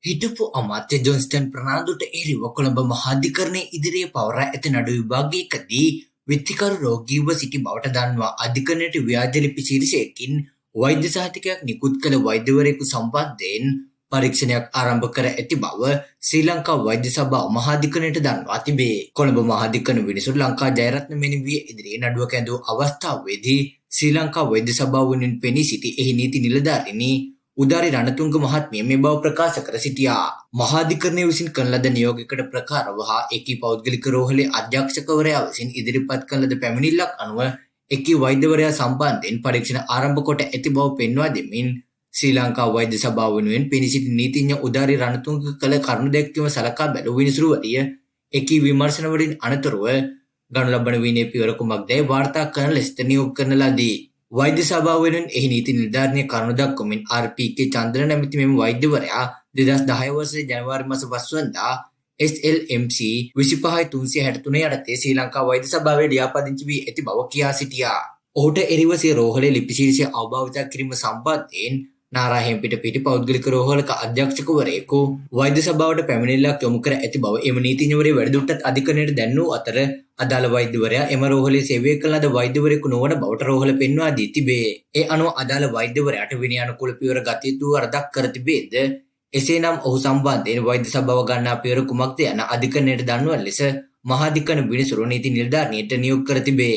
හිටපු අමාත්‍ය ජොන්ස්ටන් ප්‍රනාන්දුට එරෙහිව කොළඹ මහාධිකරණයේ ඉදිරියේ පවරා ඇති නඩු විභාගයකදී විත්තිකරු රෝගීව සිටි බවට දන්වා අධිකරණයට ව්‍යාජ ලිපි ශීර්ෂයකින් වෛද්‍ය සහතිකයක් නිකුත් කළ වෛද්‍යවරයෙකු සම්බන්ධයෙන් පරීක්ෂණයක් ආරම්භ කර ඇති බව ශ්‍රී ලංකා වෛද්‍ය සභාව මහාධිකරණයට දන්වා තිබේ. කොළඹ මහාධිකරණ විනිසුරු ලංකා ජයරත්න මෙනිවිය ඉදිරියේ නඩුව කැඳවූ අවස්ථාවේදී ශ්‍රී ලංකා වෛද්‍ය සභාව වෙනුවෙන් පෙනී සිටි එහි නීති නිලධාරිනි උදාරි රණතුංග මහත්මිය මේ බව ප්‍රකාශ කර සිටියා. මහාධිකරණය විසින් කරන ලද නියෝගයකට ප්‍රකාරව හා එකී පෞද්ගලික රෝහලේ අධ්‍යක්ෂකවරයා විසින් ඉදිරිපත් කරන ලද පැමිණිල්ලක් අනුව එකී වෛද්‍යවරයා සම්බන්ධයෙන් පරීක්ෂණ ආරම්භ කොට ඇති බව පෙන්වා දෙමින් ශ්‍රී ලංකා වෛද්‍ය සභාව වෙනුවෙන් පෙනී සිටි නීතිඥ උදාරි රණතුංග කළ කරුණු දැක්වීම සලකා බැලූ විනිසුරුවරිය එකී විමර්ශන වලින් අනතුරුව ගනු ලබන විනය පියවර කුමක්දැයි වාර්තා කරන ලෙසට නියෝග කරන ලදී. වෛද්‍ය සභාව වෙනුවෙන් එහි නීති නිලධාරිනිය කරුණු දක්වමින් ආර්.පී.කේ. චන්ද්‍රන නැමැති මෙම වෛද්‍යවරයා 2010 වසරේ ජනවාරි මාස 5 වෙනිදා SLMC 25363 යටතේ ශ්‍රී ලංකා වෛද්‍ය සභාවේ ලියාපදිංචි වී ඇති බව කියා සිටියා. ඔහුට එරෙහිව සිය රෝහලේ ලිපි ශීර්ෂය අවභාවිත කිරීම සම්බන්ධයෙන් නාරාහෙම්පිට පිටි පෞද්ගලික රෝහලක අධ්‍යක්ෂකවරයෙකු වෛද්‍ය සභාවට පැමිණිල්ලක් යොමු කර ඇති බව එම නීතිඥවරයා වැඩිදුරටත් අධිකරණයට දැන්වූ අතර අදාළ වෛද්‍යවරයා එම රෝහලේ සේවය කළ ලද වෛද්‍යවරයෙකු නොවන බවට රෝහල පෙන්වා දී තිබේ. ඒ අනුව අදාළ වෛද්‍යවරයාට විනයානුකූල පියවර ගත යුතු වරදක් කර තිබේද? එසේනම් ඔහු සම්බන්ධයෙන් වෛද්‍ය සභාව ගන්නා පියවර කුමක්ද යන අධිකරණයට දන්වන ලෙස මහාධිකරණ විනිසුරු නීති නිලධාරිනියට නියෝග කර තිබේ.